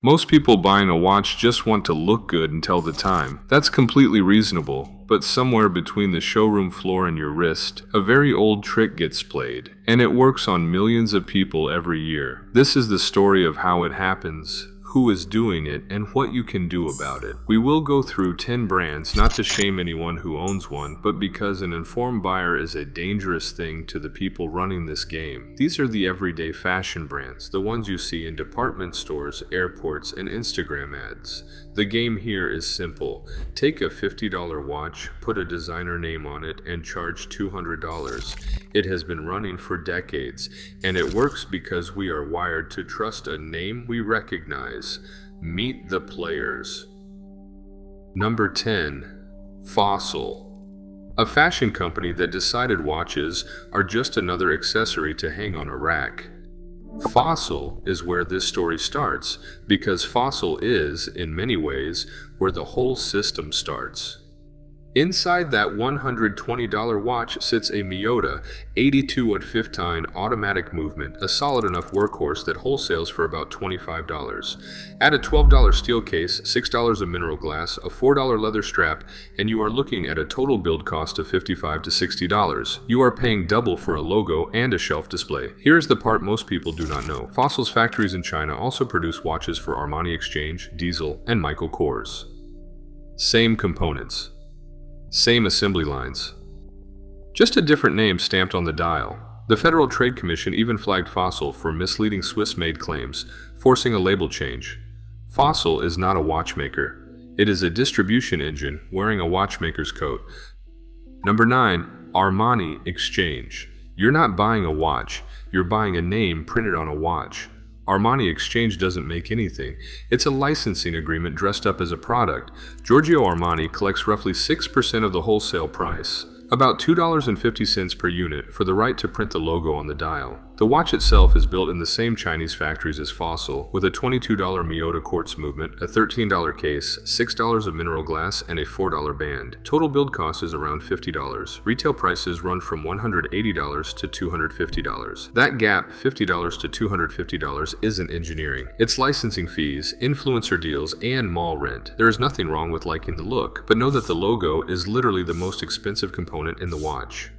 Most people buying a watch just want to look good and tell the time. That's completely reasonable, but somewhere between the showroom floor and your wrist, a very old trick gets played, and it works on millions of people every year. This is the story of how it happens, who is doing it, and what you can do about it. We will go through 10 brands, not to shame anyone who owns one, but because an informed buyer is a dangerous thing to the people running this game. These are the everyday fashion brands, the ones you see in department stores, airports, and Instagram ads. The game here is simple. Take a $50 watch, put a designer name on it, and charge $200. It has been running for decades, and it works because we are wired to trust a name we recognize. Meet the players. Number 10. Fossil. A fashion company that decided watches are just another accessory to hang on a rack. Fossil is where this story starts, because Fossil is, in many ways, where the whole system starts. Inside that $120 watch sits a Miyota 82-watt-15 automatic movement, a solid enough workhorse that wholesales for about $25. Add a $12 steel case, $6 of mineral glass, a $4 leather strap, and you are looking at a total build cost of $55 to $60. You are paying double for a logo and a shelf display. Here's the part most people do not know. Fossil's factories in China also produce watches for Armani Exchange, Diesel, and Michael Kors. Same components. Same assembly lines. Just a different name stamped on the dial. The Federal Trade Commission even flagged Fossil for misleading Swiss-made claims, forcing a label change. Fossil is not a watchmaker. It is a distribution engine wearing a watchmaker's coat. Number 9. Armani Exchange. You're not buying a watch, you're buying a name printed on a watch. Armani Exchange doesn't make anything. It's a licensing agreement dressed up as a product. Giorgio Armani collects roughly 6% of the wholesale price, about $2.50 per unit, for the right to print the logo on the dial. The watch itself is built in the same Chinese factories as Fossil, with a $22 Miyota quartz movement, a $13 case, $6 of mineral glass, and a $4 band. Total build cost is around $50. Retail prices run from $180 to $250. That gap, $50 to $250, isn't engineering. It's licensing fees, influencer deals, and mall rent. There is nothing wrong with liking the look, but know that the logo is literally the most expensive component in the watch.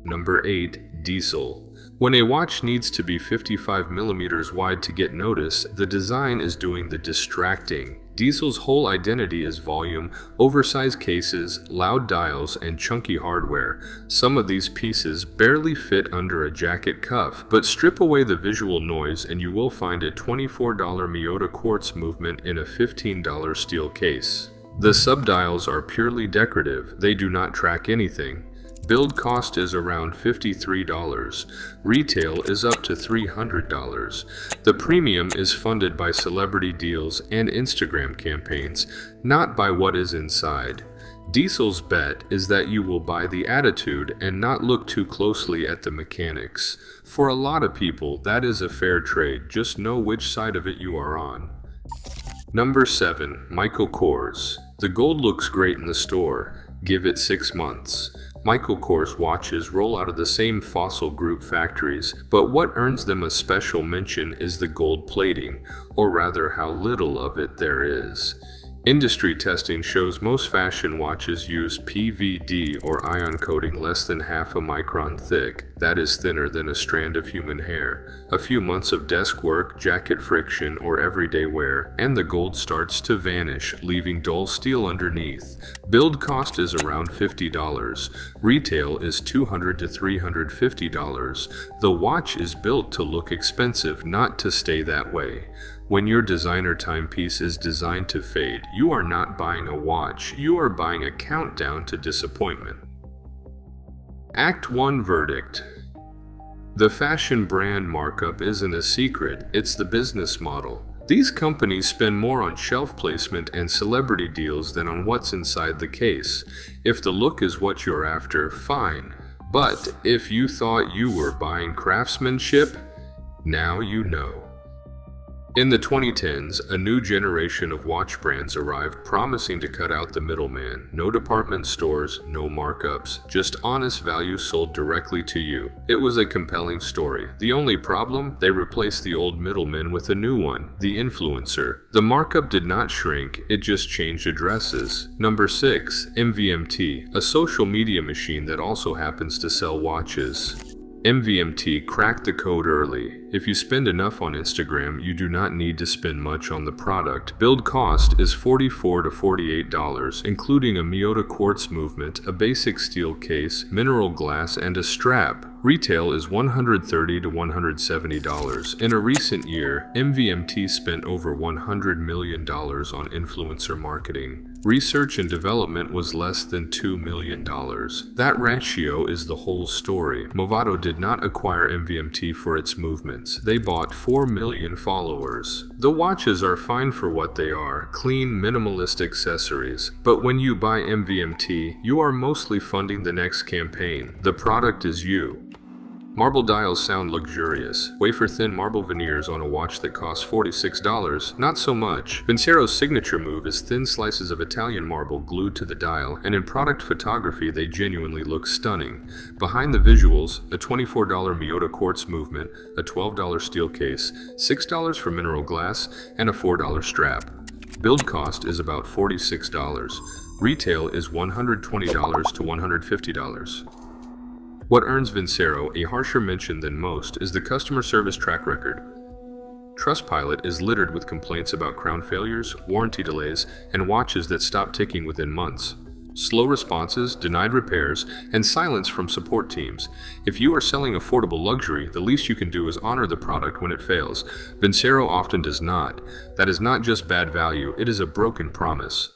Number 8. Diesel. When a watch needs to be 55 millimeters wide to get noticed, the design is doing the distracting. Diesel's whole identity is volume, oversized cases, loud dials, and chunky hardware. Some of these pieces barely fit under a jacket cuff, but strip away the visual noise and you will find a $24 Miyota quartz movement in a $15 steel case. The subdials are purely decorative. They do not track anything. Build cost is around $53. Retail is up to $300. The premium is funded by celebrity deals and Instagram campaigns, not by what is inside. Diesel's bet is that you will buy the attitude and not look too closely at the mechanics. For a lot of people, that is a fair trade. Just know which side of it you are on. Number 7. Michael Kors. The gold looks great in the store. Give it 6 months. Michael Kors watches roll out of the same Fossil Group factories, but what earns them a special mention is the gold plating, or rather how little of it there is. Industry testing shows most fashion watches use PVD or ion coating less than half a micron thick. That is thinner than a strand of human hair. A few months of desk work, jacket friction, or everyday wear, and the gold starts to vanish, leaving dull steel underneath. Build cost is around $50. Retail is $200 to $350. The watch is built to look expensive, not to stay that way. When your designer timepiece is designed to fade, you are not buying a watch, you are buying a countdown to disappointment. Act 1 Verdict. The fashion brand markup isn't a secret, it's the business model. These companies spend more on shelf placement and celebrity deals than on what's inside the case. If the look is what you're after, fine. But if you thought you were buying craftsmanship, now you know. In the 2010s, a new generation of watch brands arrived promising to cut out the middleman. No department stores, no markups, just honest value sold directly to you. It was a compelling story. The only problem? They replaced the old middleman with a new one, the influencer. The markup did not shrink, it just changed addresses. Number 6. MVMT, a social media machine that also happens to sell watches. MVMT cracked the code early. If you spend enough on Instagram, you do not need to spend much on the product. Build cost is $44 to $48, including a Miyota quartz movement, a basic steel case, mineral glass, and a strap. Retail is $130 to $170. In a recent year, MVMT spent over $100 million on influencer marketing. Research and development was less than $2 million. That ratio is the whole story. Movado did not acquire MVMT for its movements. They bought 4 million followers. The watches are fine for what they are, clean, minimalist accessories. But when you buy MVMT, you are mostly funding the next campaign. The product is you. Marble dials sound luxurious. Wafer-thin marble veneers on a watch that costs $46? Not so much. Vincero's signature move is thin slices of Italian marble glued to the dial, and in product photography they genuinely look stunning. Behind the visuals, a $24 Miyota quartz movement, a $12 steel case, $6 for mineral glass, and a $4 strap. Build cost is about $46. Retail is $120 to $150. What earns Vincero a harsher mention than most is the customer service track record. Trustpilot is littered with complaints about crown failures, warranty delays, and watches that stop ticking within months. Slow responses, denied repairs, and silence from support teams. If you are selling affordable luxury, the least you can do is honor the product when it fails. Vincero often does not. That is not just bad value, it is a broken promise.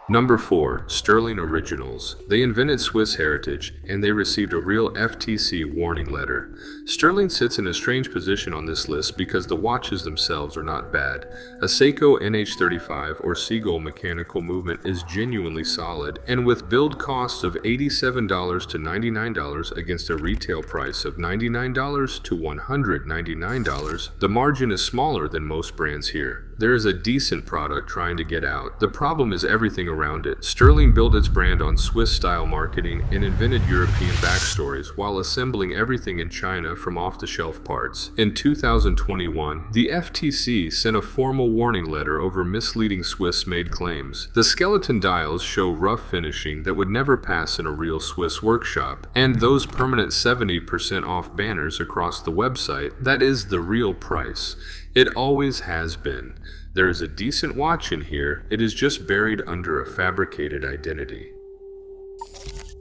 Number 4. Sterling Originals. They invented Swiss heritage, and they received a real FTC warning letter. Sterling sits in a strange position on this list because the watches themselves are not bad. A Seiko NH35 or Seagull mechanical movement is genuinely solid, and with build costs of $87 to $99 against a retail price of $99 to $199, the margin is smaller than most brands here. There is a decent product trying to get out. The problem is everything around it. Sterling built its brand on Swiss-style marketing and invented European backstories while assembling everything in China from off-the-shelf parts. In 2021, the FTC sent a formal warning letter over misleading Swiss-made claims. The skeleton dials show rough finishing that would never pass in a real Swiss workshop, and those permanent 70% off banners across the website, that is the real price. It always has been. There is a decent watch in here, it is just buried under a fabricated identity.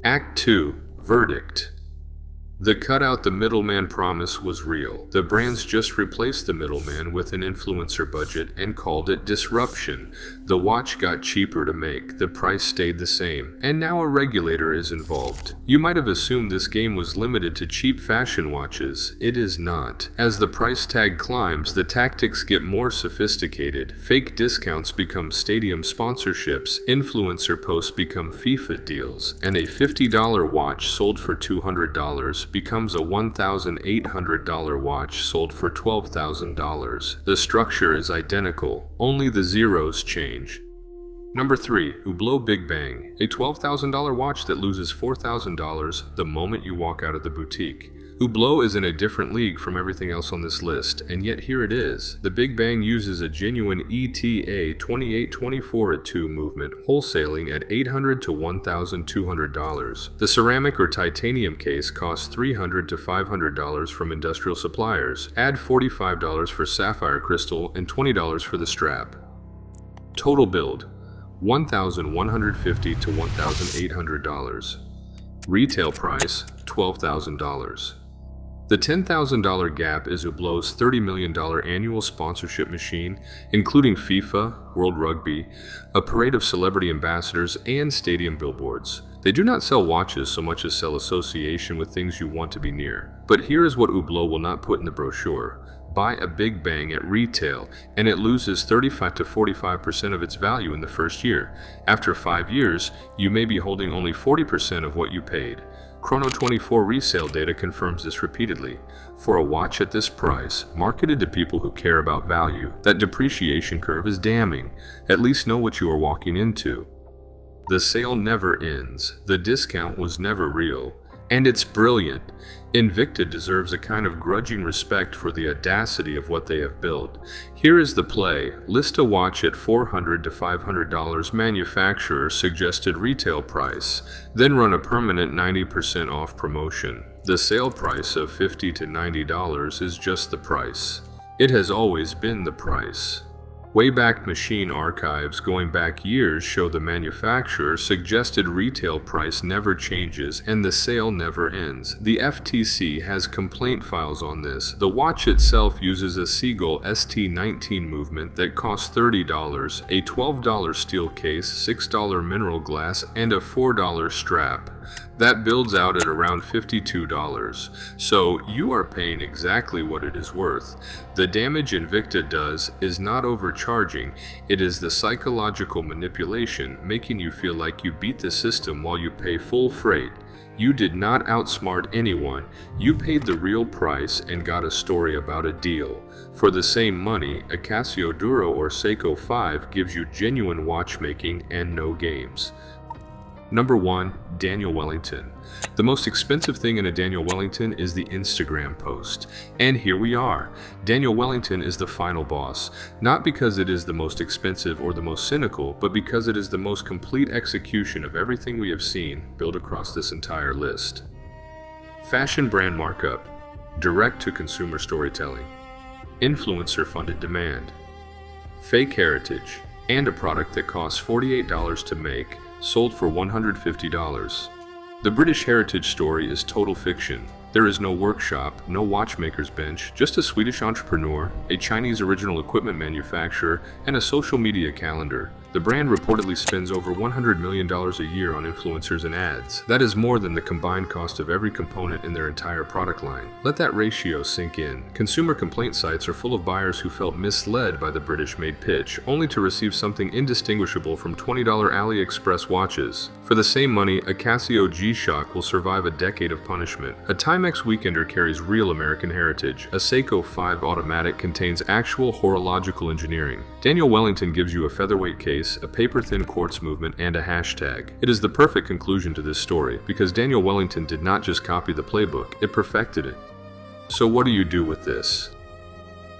Act 2. Verdict. The cut out the middleman promise was real. The brands just replaced the middleman with an influencer budget and called it disruption. The watch got cheaper to make, the price stayed the same, and now a regulator is involved. You might have assumed this game was limited to cheap fashion watches. It is not. As the price tag climbs, the tactics get more sophisticated. Fake discounts become stadium sponsorships, influencer posts become FIFA deals, and a $50 watch sold for $200 becomes a $1,800 watch sold for $12,000. The structure is identical, only the zeros change. Number 3. Hublot Big Bang, a $12,000 watch that loses $4,000 the moment you walk out of the boutique. Hublot is in a different league from everything else on this list, and yet here it is. The Big Bang uses a genuine ETA 2824-2 movement, wholesaling at $800 to $1,200. The ceramic or titanium case costs $300 to $500 from industrial suppliers. Add $45 for sapphire crystal and $20 for the strap. Total build: $1,150 to $1,800. Retail price: $12,000. The $10,000 gap is Hublot's $30 million annual sponsorship machine, including FIFA, World Rugby, a parade of celebrity ambassadors, and stadium billboards. They do not sell watches so much as sell association with things you want to be near. But here is what Hublot will not put in the brochure. Buy a Big Bang at retail, and it loses 35 to 45% of its value in the first year. After 5 years, you may be holding only 40% of what you paid. Chrono24 resale data confirms this repeatedly. For a watch at this price, marketed to people who care about value, that depreciation curve is damning. At least know what you are walking into. The sale never ends. The discount was never real. And it's brilliant. Invicta deserves a kind of grudging respect for the audacity of what they have built. Here is the play. List a watch at $400 to $500 manufacturer suggested retail price, then run a permanent 90% off promotion. The sale price of $50 to $90 is just the price. It has always been the price. Wayback Machine archives going back years show the manufacturer suggested retail price never changes and the sale never ends. The FTC has complaint files on this. The watch itself uses a Seagull ST19 movement that costs $30, a $12 steel case, $6 mineral glass, and a $4 strap. That builds out at around $52, so you are paying exactly what it is worth. The damage Invicta does is not overcharging, it is the psychological manipulation making you feel like you beat the system while you pay full freight. You did not outsmart anyone, you paid the real price and got a story about a deal. For the same money, a Casio Duro or Seiko 5 gives you genuine watchmaking and no games. Number 1. Daniel Wellington. The most expensive thing in a Daniel Wellington is the Instagram post. And here we are. Daniel Wellington is the final boss, not because it is the most expensive or the most cynical, but because it is the most complete execution of everything we have seen built across this entire list. Fashion brand markup, direct-to-consumer storytelling, influencer-funded demand, fake heritage, and a product that costs $48 to make, sold for $150. The British heritage story is total fiction. There is no workshop, no watchmaker's bench, just a Swedish entrepreneur, a Chinese original equipment manufacturer, and a social media calendar. The brand reportedly spends over $100 million a year on influencers and ads. That is more than the combined cost of every component in their entire product line. Let that ratio sink in. Consumer complaint sites are full of buyers who felt misled by the British-made pitch, only to receive something indistinguishable from $20 AliExpress watches. For the same money, a Casio G-Shock will survive a decade of punishment. A Timex Weekender carries real American heritage. A Seiko 5 automatic contains actual horological engineering. Daniel Wellington gives you a featherweight case, a paper-thin quartz movement, and a hashtag. It is the perfect conclusion to this story, because Daniel Wellington did not just copy the playbook, it perfected it. So what do you do with this?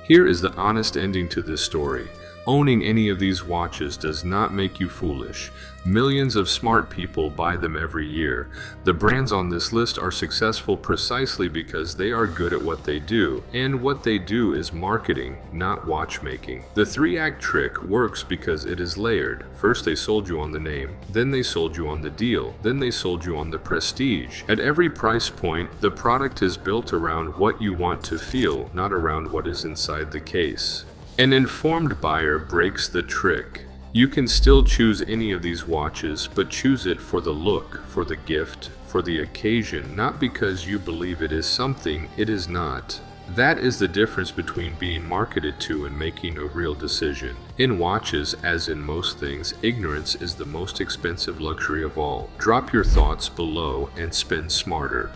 Here is the honest ending to this story. Owning any of these watches does not make you foolish. Millions of smart people buy them every year. The brands on this list are successful precisely because they are good at what they do, and what they do is marketing, not watchmaking. The 3-act trick works because it is layered. First they sold you on the name, then they sold you on the deal, then they sold you on the prestige. At every price point, the product is built around what you want to feel, not around what is inside the case. An informed buyer breaks the trick. You can still choose any of these watches, but choose it for the look, for the gift, for the occasion, not because you believe it is something it is not. That is the difference between being marketed to and making a real decision. In watches, as in most things, ignorance is the most expensive luxury of all. Drop your thoughts below and spend smarter.